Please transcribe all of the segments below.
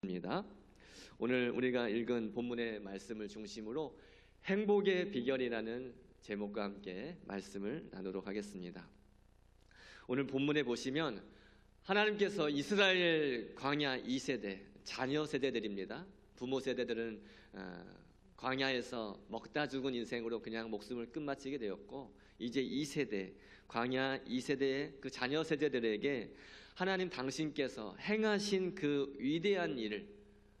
입니다. 오늘 우리가 읽은 본문의 말씀을 중심으로 행복의 비결이라는 제목과 함께 말씀을 나누도록 하겠습니다. 오늘 본문에 보시면 하나님께서 이스라엘 광야 2세대 자녀 세대들입니다. 부모 세대들은 광야에서 먹다 죽은 인생으로 그냥 목숨을 끝마치게 되었고, 이제 2세대 광야 2세대의 그 자녀 세대들에게 하나님 당신께서 행하신 그 위대한 일을,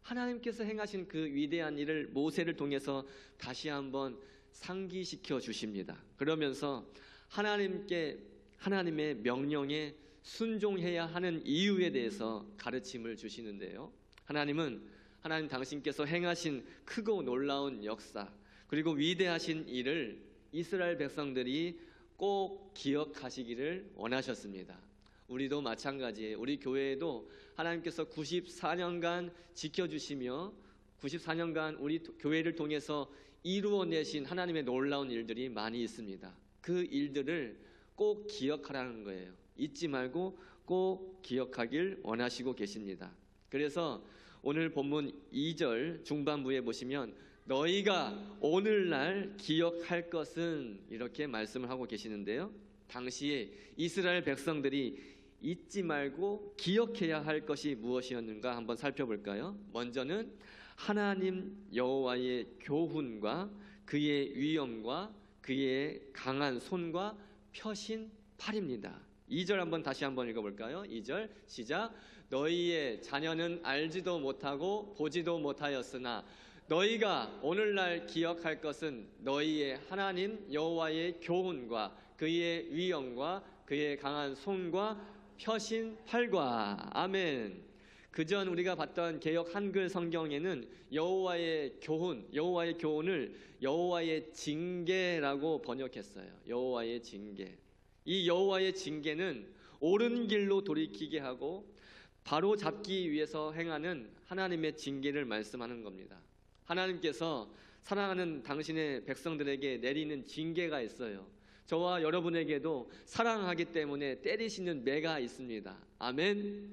하나님께서 행하신 그 위대한 일을 모세를 통해서 다시 한번 상기시켜 주십니다. 그러면서 하나님의 명령에 순종해야 하는 이유에 대해서 가르침을 주시는데요. 하나님 당신께서 행하신 크고 놀라운 역사, 그리고 위대하신 일을 이스라엘 백성들이 꼭 기억하시기를 원하셨습니다. 우리도 마찬가지예요. 우리 교회에도 하나님께서 94년간 지켜주시며 94년간 우리 교회를 통해서 이루어내신 하나님의 놀라운 일들이 많이 있습니다. 그 일들을 꼭 기억하라는 거예요. 잊지 말고 꼭 기억하길 원하시고 계십니다. 그래서 오늘 본문 2절 중반부에 보시면 너희가 오늘날 기억할 것은, 이렇게 말씀을 하고 계시는데요. 당시에 이스라엘 백성들이 잊지 말고 기억해야 할 것이 무엇이었는가 한번 살펴볼까요? 먼저는 하나님 여호와의 교훈과 그의 위엄과 그의 강한 손과 펴신 팔입니다. 2절 다시 한번 읽어볼까요? 2절 시작. 너희의 자녀는 알지도 못하고 보지도 못하였으나 너희가 오늘날 기억할 것은 너희의 하나님 여호와의 교훈과 그의 위엄과 그의 강한 손과 펴신 팔과. 아멘. 그전 우리가 봤던 개역 한글 성경에는 여호와의 교훈을 여호와의 징계라고 번역했어요. 여호와의 징계. 이 여호와의 징계는 옳은 길로 돌이키게 하고 바로 잡기 위해서 행하는 하나님의 징계를 말씀하는 겁니다. 하나님께서 사랑하는 당신의 백성들에게 내리는 징계가 있어요. 저와 여러분에게도 사랑하기 때문에 때리시는 매가 있습니다. 아멘.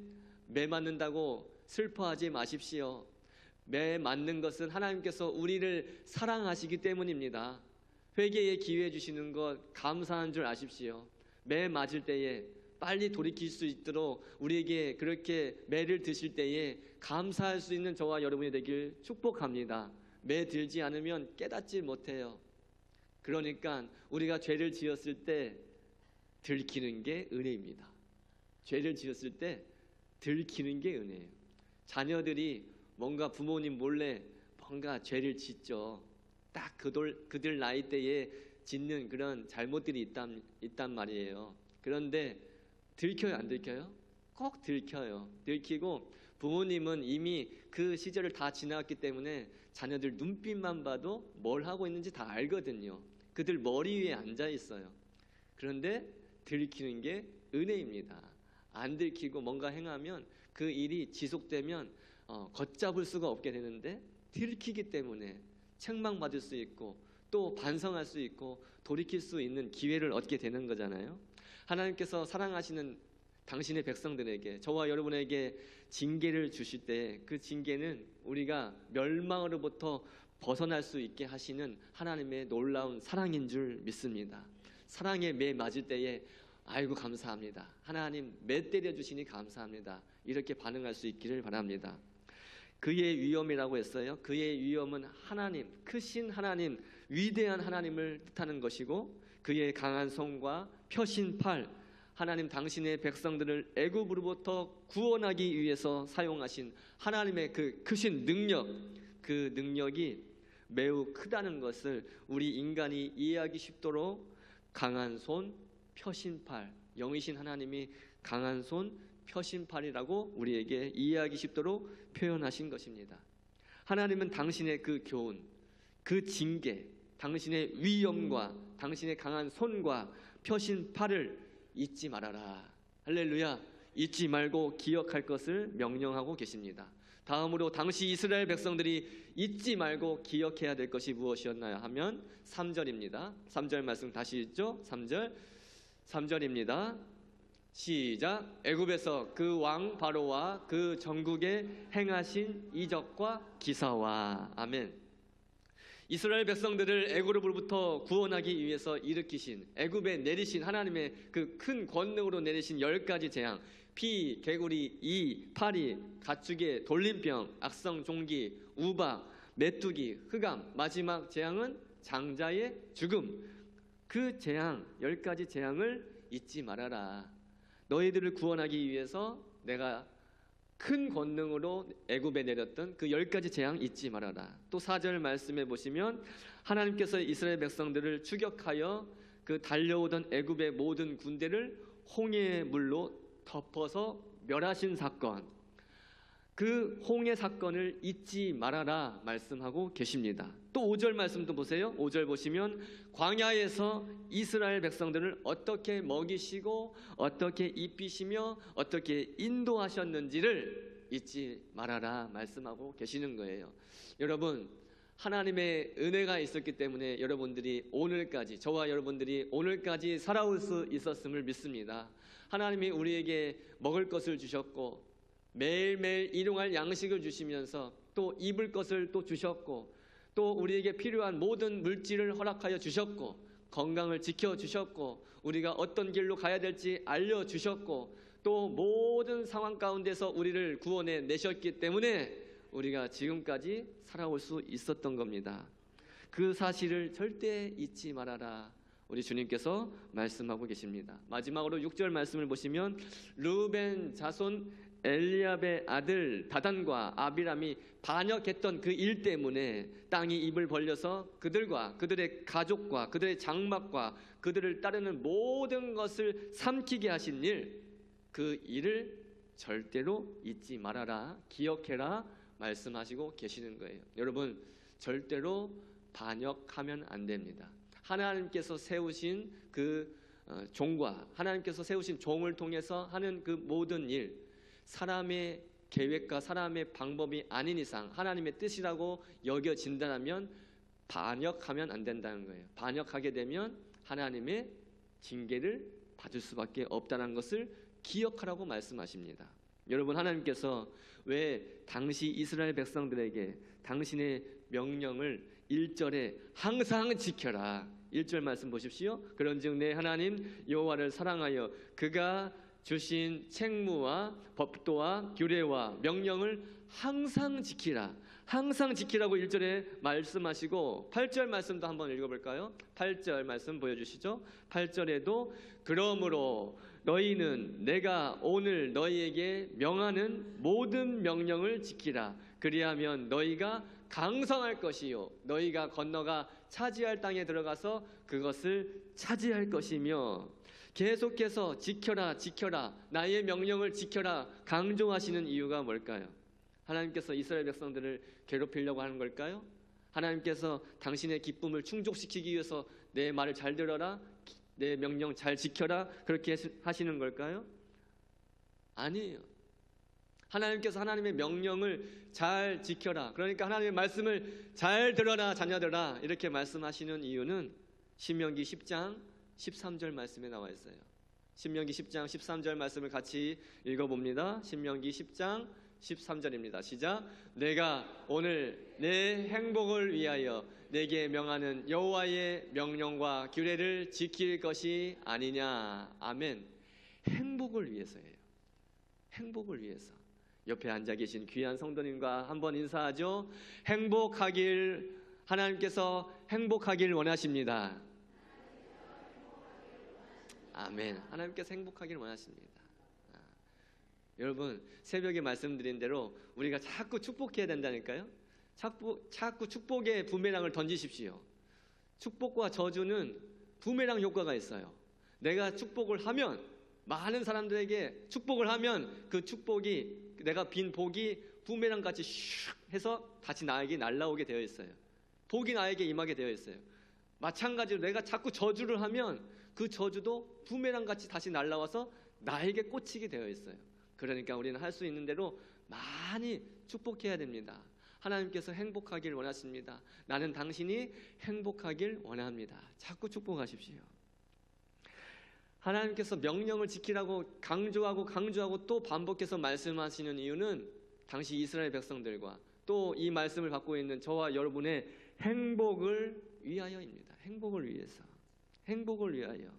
매 맞는다고 슬퍼하지 마십시오. 매 맞는 것은 하나님께서 우리를 사랑하시기 때문입니다. 회개의 기회 주시는 것 감사한 줄 아십시오. 매 맞을 때에 빨리 돌이킬 수 있도록 우리에게 그렇게 매를 드실 때에 감사할 수 있는 저와 여러분이 되길 축복합니다. 매 들지 않으면 깨닫지 못해요. 그러니까 우리가 죄를 지었을 때 들키는 게 은혜입니다. 죄를 지었을 때 들키는 게 은혜예요. 자녀들이 뭔가 부모님 몰래 뭔가 죄를 짓죠. 딱 그들 나이 때에 짓는 그런 잘못들이 있단 말이에요. 그런데 들켜요, 안 들켜요? 꼭 들켜요. 들키고 부모님은 이미 그 시절을 다 지나왔기 때문에 자녀들 눈빛만 봐도 뭘 하고 있는지 다 알거든요. 그들 머리 위에 앉아 있어요. 그런데 들키는 게 은혜입니다. 안 들키고 뭔가 행하면 그 일이 지속되면 걷잡을 수가 없게 되는데, 들키기 때문에 책망받을 수 있고 또 반성할 수 있고 돌이킬 수 있는 기회를 얻게 되는 거잖아요. 하나님께서 사랑하시는 당신의 백성들에게, 저와 여러분에게 징계를 주실 때 그 징계는 우리가 멸망으로부터 벗어날 수 있게 하시는 하나님의 놀라운 사랑인 줄 믿습니다. 사랑에 매 맞을 때에 아이고 감사합니다. 하나님 매 때려주시니 감사합니다. 이렇게 반응할 수 있기를 바랍니다. 그의 위엄이라고 했어요. 그의 위엄은 하나님, 크신 하나님, 위대한 하나님을 뜻하는 것이고, 그의 강한 손과 펴신 팔, 하나님 당신의 백성들을 애굽으로부터 구원하기 위해서 사용하신 하나님의 그 크신 능력, 그 능력이 매우 크다는 것을 우리 인간이 이해하기 쉽도록 강한 손, 펴신 팔, 영이신 하나님이 강한 손, 펴신 팔이라고 우리에게 이해하기 쉽도록 표현하신 것입니다. 하나님은 당신의 그 교훈, 그 징계, 당신의 위엄과 당신의 강한 손과 펴신 팔을 잊지 말아라. 할렐루야. 잊지 말고 기억할 것을 명령하고 계십니다. 다음으로 당시 이스라엘 백성들이 잊지 말고 기억해야 될 것이 무엇이었나요 하면 3절입니다. 3절 말씀 다시 읽죠. 3절입니다. 시작. 애굽에서 그 왕 바로와 그 전국에 행하신 이적과 기사와. 아멘. 이스라엘 백성들을 애굽으로부터 구원하기 위해서 일으키신, 애굽에 내리신 하나님의 그 큰 권능으로 내리신 10가지 재앙, 피, 개구리, 이, 파리, 가축의 돌림병, 악성 종기, 우박, 메뚜기, 흑암, 마지막 재앙은 장자의 죽음. 그 재앙, 10가지 재앙을 잊지 말아라. 너희들을 구원하기 위해서 내가 큰 권능으로 애굽에 내렸던 그 10가지 재앙 잊지 말아라. 또 4절 말씀해 보시면 하나님께서 이스라엘 백성들을 추격하여 그 달려오던 애굽의 모든 군대를 홍해의 물로 덮어서 멸하신 사건, 그 홍해 사건을 잊지 말아라 말씀하고 계십니다. 또 5절 말씀도 보세요. 5절 보시면 광야에서 이스라엘 백성들을 어떻게 먹이시고 어떻게 입히시며 어떻게 인도하셨는지를 잊지 말아라 말씀하고 계시는 거예요. 여러분, 하나님의 은혜가 있었기 때문에 여러분들이 오늘까지, 저와 여러분들이 오늘까지 살아올 수 있었음을 믿습니다. 하나님이 우리에게 먹을 것을 주셨고 매일매일 일용할 양식을 주시면서 또 입을 것을 또 주셨고 또 우리에게 필요한 모든 물질을 허락하여 주셨고 건강을 지켜주셨고 우리가 어떤 길로 가야 될지 알려주셨고 또 모든 상황 가운데서 우리를 구원해 내셨기 때문에 우리가 지금까지 살아올 수 있었던 겁니다. 그 사실을 절대 잊지 말아라 우리 주님께서 말씀하고 계십니다. 마지막으로 6절 말씀을 보시면 르우벤 자손 엘리압의 아들 다단과 아비람이 반역했던 그 일 때문에 땅이 입을 벌려서 그들과 그들의 가족과 그들의 장막과 그들을 따르는 모든 것을 삼키게 하신 일, 그 일을 절대로 잊지 말아라, 기억해라 말씀하시고 계시는 거예요. 여러분, 절대로 반역하면 안 됩니다. 하나님께서 세우신 그 종과 하나님께서 세우신 종을 통해서 하는 그 모든 일, 사람의 계획과 사람의 방법이 아닌 이상 하나님의 뜻이라고 여겨진다면 반역하면 안 된다는 거예요. 반역하게 되면 하나님의 징계를 받을 수밖에 없다는 것을 기억하라고 말씀하십니다. 여러분, 하나님께서 왜 당시 이스라엘 백성들에게 당신의 명령을 1절에 항상 지켜라, 1절 말씀 보십시오. 그런즉 내 하나님 여호와를 사랑하여 그가 주신 책무와 법도와 규례와 명령을 항상 지키라, 항상 지키라고 1절에 말씀하시고 8절 말씀도 한번 읽어볼까요? 8절 말씀 보여주시죠. 8절에도 그러므로 너희는 내가 오늘 너희에게 명하는 모든 명령을 지키라. 그리하면 너희가 강성할 것이요 너희가 건너가 차지할 땅에 들어가서 그것을 차지할 것이며, 계속해서 지켜라 지켜라 나의 명령을 지켜라 강조하시는 이유가 뭘까요? 하나님께서 이스라엘 백성들을 괴롭히려고 하는 걸까요? 하나님께서 당신의 기쁨을 충족시키기 위해서 내 말을 잘 들어라, 내 명령 잘 지켜라 그렇게 하시는 걸까요? 아니에요. 하나님께서 하나님의 명령을 잘 지켜라, 그러니까 하나님의 말씀을 잘 들어라 자녀들아 이렇게 말씀하시는 이유는 신명기 10장 13절 말씀에 나와 있어요. 신명기 10장 13절 말씀을 같이 읽어봅니다. 신명기 10장 13절입니다. 시작. 내가 오늘 내 행복을 위하여 내게 명하는 여호와의 명령과 규례를 지킬 것이 아니냐. 아멘. 행복을 위해서예요. 행복을 위해서. 옆에 앉아 계신 귀한 성도님과 한번 인사하죠. 행복하길, 하나님께서 행복하길 원하십니다. 아멘. 하나님께서 행복하길 원하십니다. 여러분, 새벽에 말씀드린 대로 우리가 자꾸 축복해야 된다니까요. 자꾸 축복의 부메랑을 던지십시오. 축복과 저주는 부메랑 효과가 있어요. 내가 축복을 하면, 많은 사람들에게 축복을 하면 그 축복이, 내가 빈 복이 부메랑 같이 슉 해서 다시 나에게 날아오게 되어 있어요. 복이 나에게 임하게 되어 있어요. 마찬가지로 내가 자꾸 저주를 하면 그 저주도 부메랑 같이 다시 날아와서 나에게 꽂히게 되어 있어요. 그러니까 우리는 할 수 있는 대로 많이 축복해야 됩니다. 하나님께서 행복하길 원하십니다. 나는 당신이 행복하길 원합니다. 자꾸 축복하십시오. 하나님께서 명령을 지키라고 강조하고 또 반복해서 말씀하시는 이유는 당시 이스라엘 백성들과 또 이 말씀을 받고 있는 저와 여러분의 행복을 위하여입니다. 행복을 위해서, 행복을 위하여.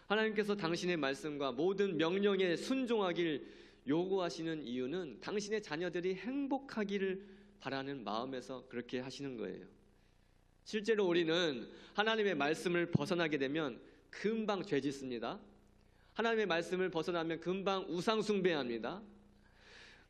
하나님께서 당신의 말씀과 모든 명령에 순종하길 요구하시는 이유는 당신의 자녀들이 행복하기를 바라는 마음에서 그렇게 하시는 거예요. 실제로 우리는 하나님의 말씀을 벗어나게 되면 금방 죄 짓습니다. 하나님의 말씀을 벗어나면 금방 우상 숭배합니다.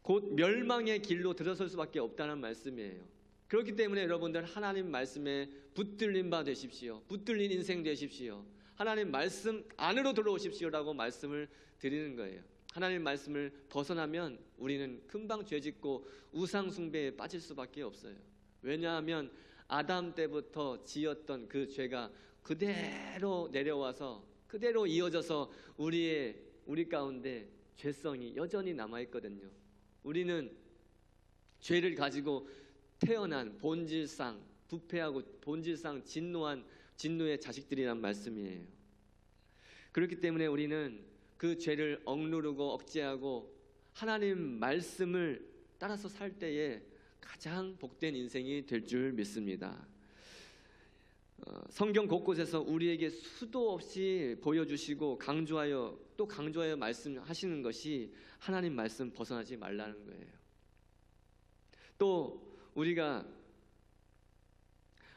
곧 멸망의 길로 들어설 수밖에 없다는 말씀이에요. 그렇기 때문에 여러분들 하나님 말씀에 붙들린 바 되십시오. 붙들린 인생 되십시오. 하나님 말씀 안으로 들어오십시오라고 말씀을 드리는 거예요. 하나님 말씀을 벗어나면 우리는 금방 죄짓고 우상 숭배에 빠질 수밖에 없어요. 왜냐하면 아담 때부터 지었던 그 죄가 그대로 내려와서 그대로 이어져서 우리 가운데 죄성이 여전히 남아 있거든요. 우리는 죄를 가지고 태어난 본질상 부패하고 본질상 진노의 자식들이란 말씀이에요. 그렇기 때문에 우리는 그 죄를 억누르고 억제하고 하나님 말씀을 따라서 살 때에 가장 복된 인생이 될 줄 믿습니다. 성경 곳곳에서 우리에게 수도 없이 보여주시고 강조하여 말씀하시는 것이 하나님 말씀 벗어나지 말라는 거예요. 또 우리가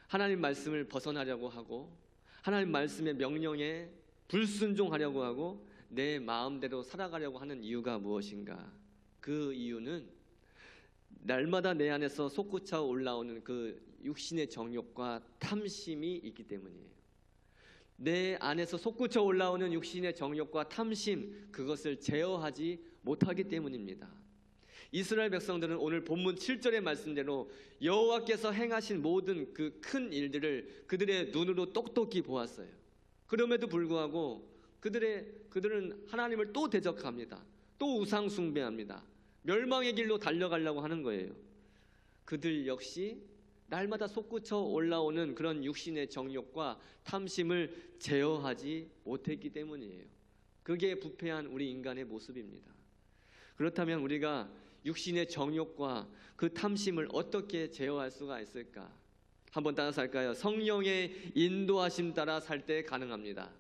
하나님 말씀을 벗어나려고 하고 하나님 말씀의 명령에 불순종하려고 하고 내 마음대로 살아가려고 하는 이유가 무엇인가? 그 이유는 날마다 내 안에서 솟구쳐 올라오는 그 육신의 정욕과 탐심이 있기 때문이에요. 내 안에서 솟구쳐 올라오는 육신의 정욕과 탐심, 그것을 제어하지 못하기 때문입니다. 이스라엘 백성들은 오늘 본문 7절의 말씀대로 여호와께서 행하신 모든 그 큰 일들을 그들의 눈으로 똑똑히 보았어요. 그럼에도 불구하고 그들은 하나님을 또 대적합니다. 또 우상 숭배합니다. 멸망의 길로 달려가려고 하는 거예요. 그들 역시 날마다 솟구쳐 올라오는 그런 육신의 정욕과 탐심을 제어하지 못했기 때문이에요. 그게 부패한 우리 인간의 모습입니다. 그렇다면 우리가 육신의 정욕과 그 탐심을 어떻게 제어할 수가 있을까? 한번 따라서 할까요? 성령의 인도하심 따라 살 때 가능합니다.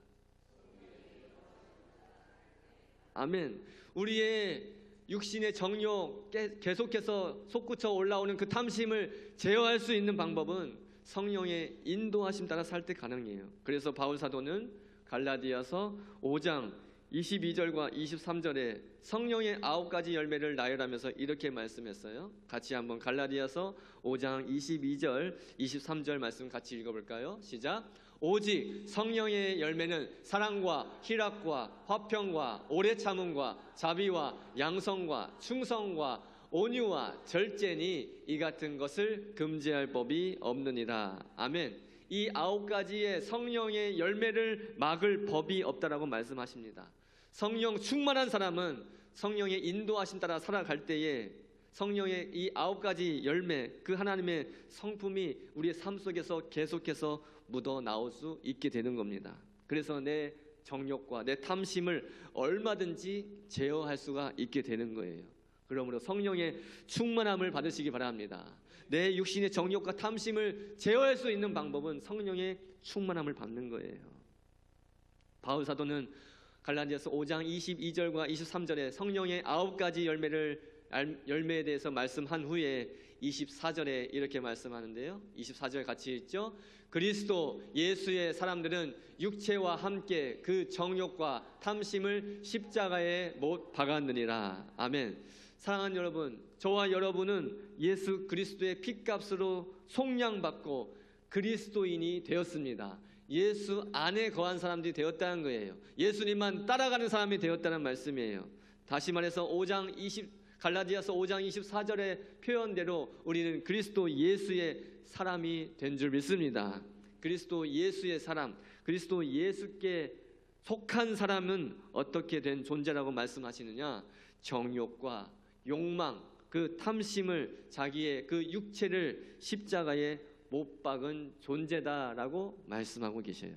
아멘. 우리의 육신의 정욕 계속해서 솟구쳐 올라오는 그 탐심을 제어할 수 있는 방법은 성령의 인도하심 따라 살 때 가능해요. 그래서 바울 사도는 갈라디아서 5장 22절과 23절에 성령의 9가지 열매를 나열하면서 이렇게 말씀했어요. 같이 한번 갈라디아서 5장 22절 23절 말씀 같이 읽어볼까요? 시작. 오직 성령의 열매는 사랑과 희락과 화평과 오래 참음과 자비와 양성과 충성과 온유와 절제니 이 같은 것을 금지할 법이 없느니라. 아멘. 이 9가지의 성령의 열매를 막을 법이 없다라고 말씀하십니다. 성령 충만한 사람은 성령의 인도하심 따라 살아갈 때에 성령의 이 9가지 열매, 그 하나님의 성품이 우리의 삶 속에서 계속해서 묻어 나올 수 있게 되는 겁니다. 그래서 내 정욕과 내 탐심을 얼마든지 제어할 수가 있게 되는 거예요. 그러므로 성령의 충만함을 받으시기 바랍니다. 내 육신의 정욕과 탐심을 제어할 수 있는 방법은 성령의 충만함을 받는 거예요. 바울 사도는 갈라디아서 5장 22절과 23절에 성령의 9가지 열매에 대해서 말씀한 후에 24절에 이렇게 말씀하는데요. 24절 같이 읽죠. 그리스도 예수의 사람들은 육체와 함께 그 정욕과 탐심을 십자가에 못 박았느니라. 아멘. 사랑하는 여러분, 저와 여러분은 예수 그리스도의 핏값으로 속량받고 그리스도인이 되었습니다. 예수 안에 거한 사람들이 되었다는 거예요. 예수님만 따라가는 사람이 되었다는 말씀이에요. 다시 말해서 갈라디아서 5장 24절의 표현대로 우리는 그리스도 예수의 사람이 된 줄 믿습니다. 그리스도 예수의 사람, 그리스도 예수께 속한 사람은 어떻게 된 존재라고 말씀하시느냐? 정욕과 욕망, 그 탐심을, 자기의 그 육체를 십자가에 못 박은 존재다라고 말씀하고 계셔요.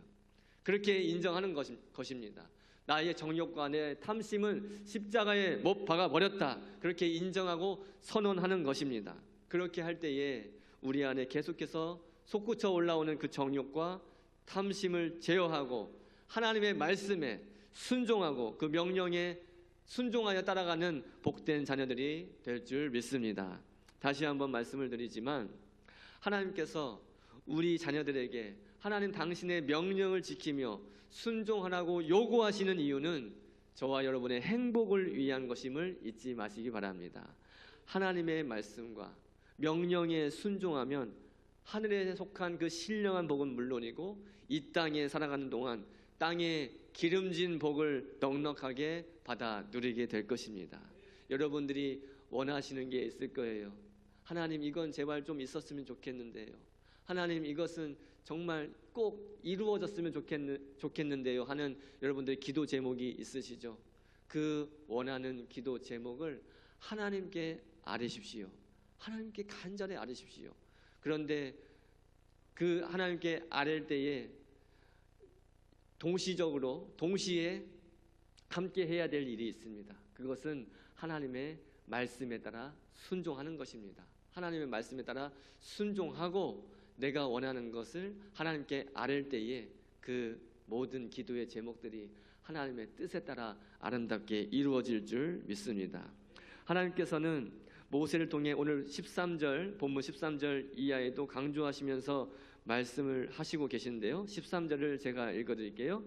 그렇게 인정하는 것입니다. 나의 정욕과 내 탐심은 십자가에 못 박아 버렸다. 그렇게 인정하고 선언하는 것입니다. 그렇게 할 때에 우리 안에 계속해서 솟구쳐 올라오는 그 정욕과 탐심을 제어하고 하나님의 말씀에 순종하고 그 명령에 순종하여 따라가는 복된 자녀들이 될 줄 믿습니다. 다시 한번 말씀을 드리지만 하나님께서 우리 자녀들에게 하나님 당신의 명령을 지키며 순종하라고 요구하시는 이유는 저와 여러분의 행복을 위한 것임을 잊지 마시기 바랍니다. 하나님의 말씀과 명령에 순종하면 하늘에 속한 그 신령한 복은 물론이고 이 땅에 살아가는 동안 땅에 기름진 복을 넉넉하게 받아 누리게 될 것입니다. 여러분들이 원하시는 게 있을 거예요. 하나님, 이건 제발 좀 있었으면 좋겠는데요. 하나님, 이것은 정말 꼭 이루어졌으면 좋겠는데요 하는 여러분들의 기도 제목이 있으시죠? 그 원하는 기도 제목을 하나님께 아뢰십시오. 하나님께 간절히 아뢰십시오. 그런데 그 하나님께 아뢰일 때에 동시에 함께 해야 될 일이 있습니다. 그것은 하나님의 말씀에 따라 순종하는 것입니다. 하나님의 말씀에 따라 순종하고 내가 원하는 것을 하나님께 아뢰일 때에 그 모든 기도의 제목들이 하나님의 뜻에 따라 아름답게 이루어질 줄 믿습니다. 하나님께서는 모세를 통해 오늘 13절, 본문 13절 이하에도 강조하시면서 말씀을 하시고 계시는데요. 13절을 제가 읽어드릴게요.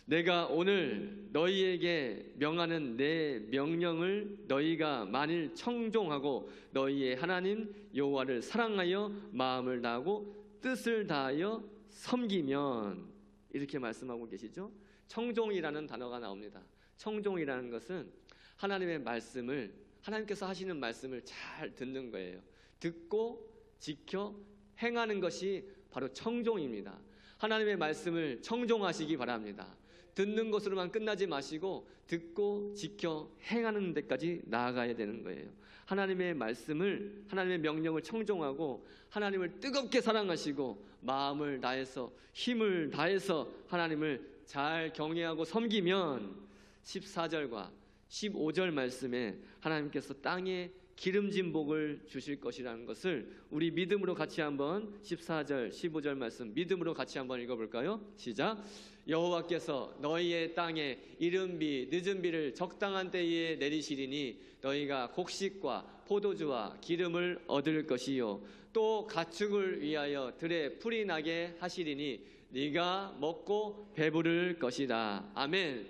내가 오늘 너희에게 명하는 내 명령을 너희가 만일 청종하고 너희의 하나님 여호와를 사랑하여 마음을 다하고 뜻을 다하여 섬기면, 이렇게 말씀하고 계시죠. 청종이라는 단어가 나옵니다. 청종이라는 것은 하나님의 말씀을, 하나님께서 하시는 말씀을 잘 듣는 거예요. 듣고 지켜 행하는 것이 바로 청종입니다. 하나님의 말씀을 청종하시기 바랍니다. 듣는 것으로만 끝나지 마시고 듣고 지켜 행하는 데까지 나아가야 되는 거예요. 하나님의 말씀을, 하나님의 명령을 청종하고 하나님을 뜨겁게 사랑하시고 마음을 다해서 힘을 다해서 하나님을 잘 경외하고 섬기면 14절과 15절 말씀에 하나님께서 땅에 기름진 복을 주실 것이라는 것을 우리 믿음으로 같이 한번 14절 15절 말씀 믿음으로 같이 한번 읽어볼까요? 시작. 여호와께서 너희의 땅에 이른 비 늦은 비를 적당한 때에 내리시리니 너희가 곡식과 포도주와 기름을 얻을 것이요 또 가축을 위하여 들에 풀이 나게 하시리니 네가 먹고 배부를 것이다. 아멘.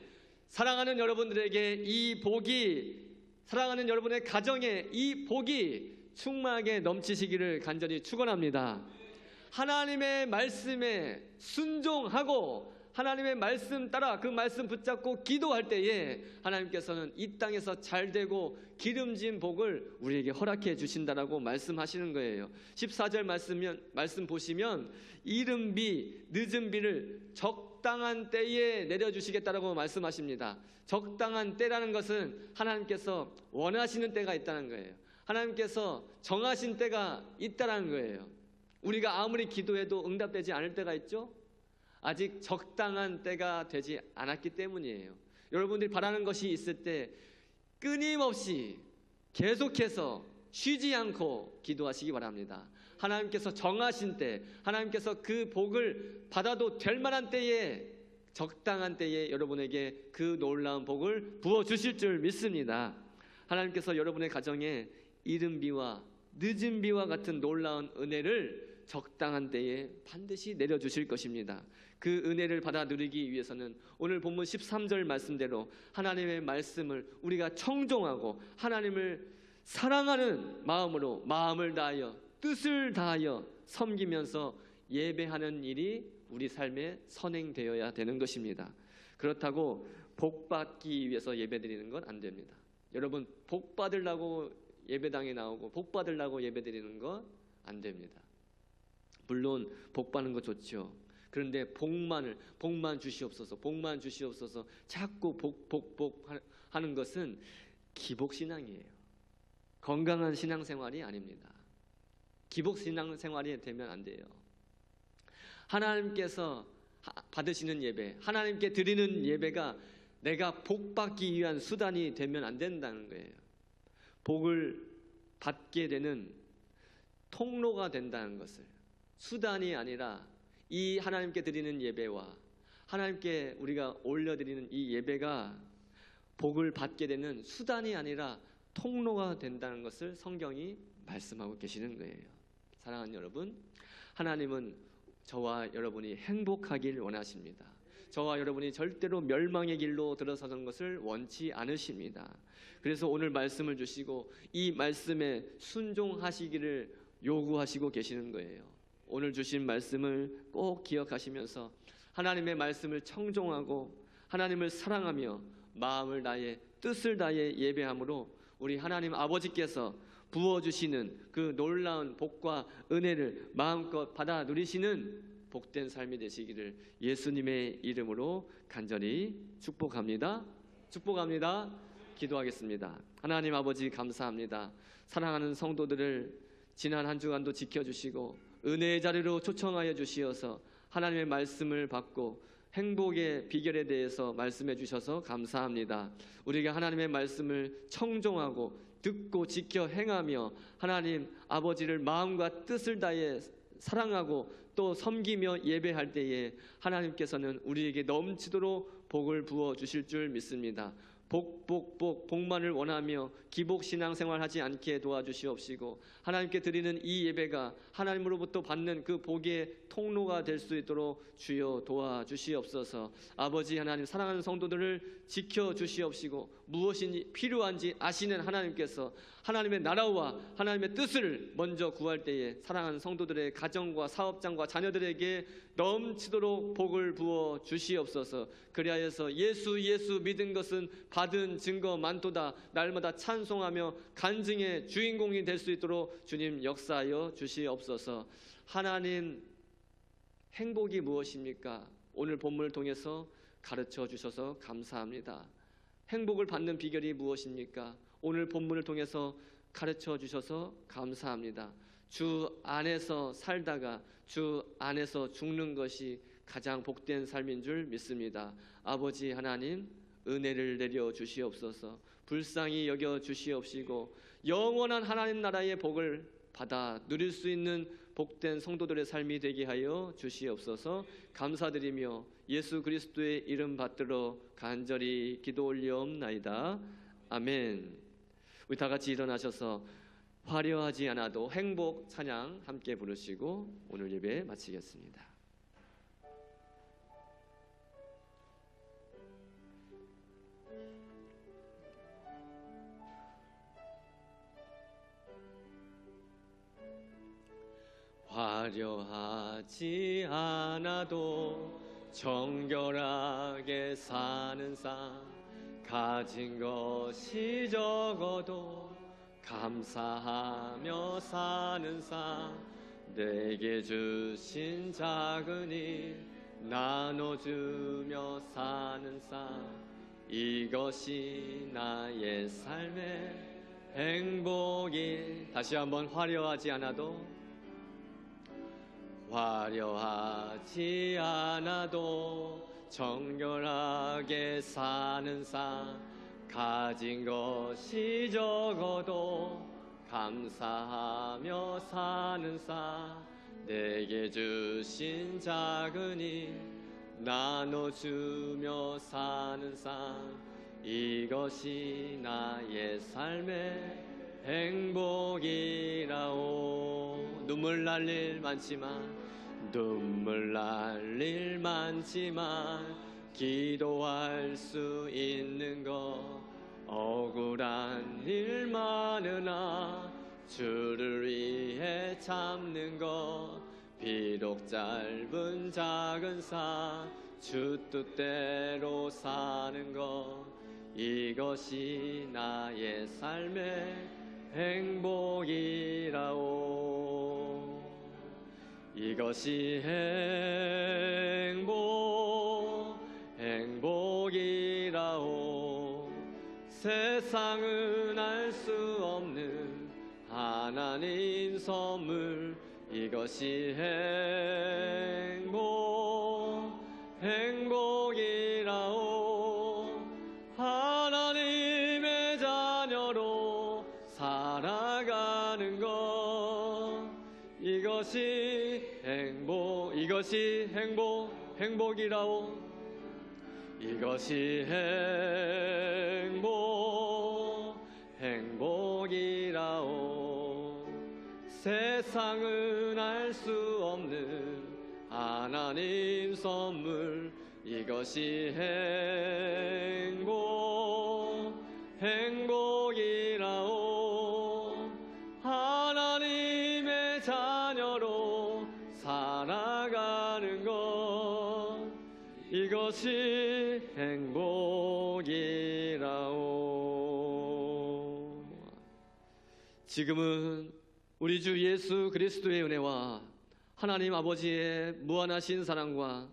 사랑하는 여러분들에게 이 복이, 사랑하는 여러분의 가정에 이 복이 충만하게 넘치시기를 간절히 축원합니다. 하나님의 말씀에 순종하고 하나님의 말씀 따라 그 말씀 붙잡고 기도할 때에 하나님께서는 이 땅에서 잘되고 기름진 복을 우리에게 허락해 주신다라고 말씀하시는 거예요. 14절 말씀 보시면 이른 비 늦은 비를 적당한 때에 내려주시겠다라고 말씀하십니다. 적당한 때라는 것은 하나님께서 원하시는 때가 있다는 거예요. 하나님께서 정하신 때가 있다는 거예요. 우리가 아무리 기도해도 응답되지 않을 때가 있죠. 아직 적당한 때가 되지 않았기 때문이에요. 여러분들이 바라는 것이 있을 때 끊임없이 계속해서 쉬지 않고 기도하시기 바랍니다. 하나님께서 정하신 때, 하나님께서 그 복을 받아도 될 만한 때에, 적당한 때에 여러분에게 그 놀라운 복을 부어주실 줄 믿습니다. 하나님께서 여러분의 가정에 이른 비와 늦은 비와 같은 놀라운 은혜를 적당한 때에 반드시 내려주실 것입니다. 그 은혜를 받아 누리기 위해서는 오늘 본문 13절 말씀대로 하나님의 말씀을 우리가 청종하고 하나님을 사랑하는 마음으로 마음을 다하여 뜻을 다하여 섬기면서 예배하는 일이 우리 삶에 선행되어야 되는 것입니다. 그렇다고 복 받기 위해서 예배드리는 건 안 됩니다. 여러분, 복 받으려고 예배당에 나오고 복 받으려고 예배드리는 건 안 됩니다. 물론 복 받는 거 좋죠. 그런데 복만 주시옵소서, 복만 주시옵소서 자꾸 복 하는 것은 기복신앙이에요. 건강한 신앙생활이 아닙니다. 기복신앙생활이 되면 안 돼요. 하나님께서 받으시는 예배, 하나님께 드리는 예배가 내가 복 받기 위한 수단이 되면 안 된다는 거예요. 복을 받게 되는 통로가 된다는 것을, 수단이 아니라 이 하나님께 드리는 예배와 하나님께 우리가 올려드리는 이 예배가 복을 받게 되는 수단이 아니라 통로가 된다는 것을 성경이 말씀하고 계시는 거예요. 사랑하는 여러분, 하나님은 저와 여러분이 행복하길 원하십니다. 저와 여러분이 절대로 멸망의 길로 들어서는 것을 원치 않으십니다. 그래서 오늘 말씀을 주시고 이 말씀에 순종하시기를 요구하시고 계시는 거예요. 오늘 주신 말씀을 꼭 기억하시면서 하나님의 말씀을 청종하고 하나님을 사랑하며 마음을 다해 뜻을 다해 예배함으로 우리 하나님 아버지께서 부어주시는 그 놀라운 복과 은혜를 마음껏 받아 누리시는 복된 삶이 되시기를 예수님의 이름으로 간절히 축복합니다. 축복합니다. 기도하겠습니다. 하나님 아버지 감사합니다. 사랑하는 성도들을 지난 한 주간도 지켜주시고 은혜의 자리로 초청하여 주시어서 하나님의 말씀을 받고 행복의 비결에 대해서 말씀해 주셔서 감사합니다. 우리가 하나님의 말씀을 청종하고 듣고 지켜 행하며 하나님 아버지를 마음과 뜻을 다해 사랑하고 또 섬기며 예배할 때에 하나님께서는 우리에게 넘치도록 복을 부어 주실 줄 믿습니다. 복만을 원하며 기복 신앙생활 하지 않게 도와주시옵시고 하나님께 드리는 이 예배가 하나님으로부터 받는 그 복의 통로가 될 수 있도록 주여 도와주시옵소서. 아버지 하나님, 사랑하는 성도들을 지켜주시옵시고 무엇이 필요한지 아시는 하나님께서 하나님의 나라와 하나님의 뜻을 먼저 구할 때에 사랑하는 성도들의 가정과 사업장과 자녀들에게 넘치도록 복을 부어 주시옵소서. 그리하여서 예수 믿은 것은 받은 증거 많도다 날마다 찬송하며 간증의 주인공이 될 수 있도록 주님 역사하여 주시옵소서. 하나님, 행복이 무엇입니까? 오늘 본문을 통해서 가르쳐 주셔서 감사합니다. 행복을 받는 비결이 무엇입니까? 오늘 본문을 통해서 가르쳐 주셔서 감사합니다. 주 안에서 살다가 주 안에서 죽는 것이 가장 복된 삶인 줄 믿습니다. 아버지 하나님, 은혜를 내려 주시옵소서. 불쌍히 여겨 주시옵시고 영원한 하나님 나라의 복을 받아 누릴 수 있는 복된 성도들의 삶이 되게 하여 주시옵소서. 감사드리며 예수 그리스도의 이름 받들어 간절히 기도 올리옵나이다. 아멘. 우리 다 같이 일어나셔서 화려하지 않아도 행복 찬양 함께 부르시고 오늘 예배 마치겠습니다. 화려하지 않아도 정결하게 사는 삶, 가진 것이 적어도 감사하며 사는 삶, 내게 주신 작은 일 나눠주며 사는 삶, 이것이 나의 삶의 행복이. 다시 한번 화려하지 않아도 화려하지 않아도 정결하게 사는 삶, 가진 것이 적어도 감사하며 사는 삶, 내게 주신 작은 일 나눠주며 사는 삶, 이것이 나의 삶의 행복이라오. 눈물 날 일 많지만 기도할 수 있는 것, 억울한 일 많으나 주를 위해 참는 것, 비록 짧은 작은 삶 주 뜻대로 사는 것, 이것이 나의 삶의 행복이라오. 이것이 행복이라오. 세상은 알 수 없는 하나님 선물, 이것이 행복이라오. 하나님의 자녀로 살아가는 것, 이것이 행복이라오. 이것이 행복이라오. 세상은 알 수 없는 하나님 선물, 이것이 행복이라오. 하나님의 자녀로 살아가는 것, 이것이 행복이라오. 지금은 우리 주 예수 그리스도의 은혜와 하나님 아버지의 무한하신 사랑과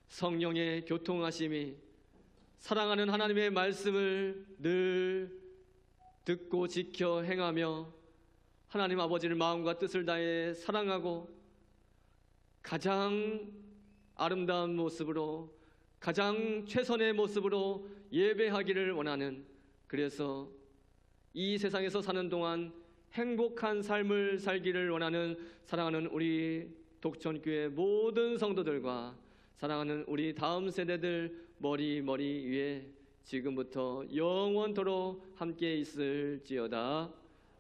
성령의 교통하심이, 사랑하는 하나님의 말씀을 늘 듣고 지켜 행하며 하나님 아버지를 마음과 뜻을 다해 사랑하고 가장 아름다운 모습으로, 가장 최선의 모습으로 예배하기를 원하는, 그래서 이 세상에서 사는 동안 행복한 삶을 살기를 원하는 사랑하는 우리 독천교회 모든 성도들과 사랑하는 우리 다음 세대들 머리 위에 지금부터 영원토록 함께 있을지어다.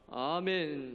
아멘.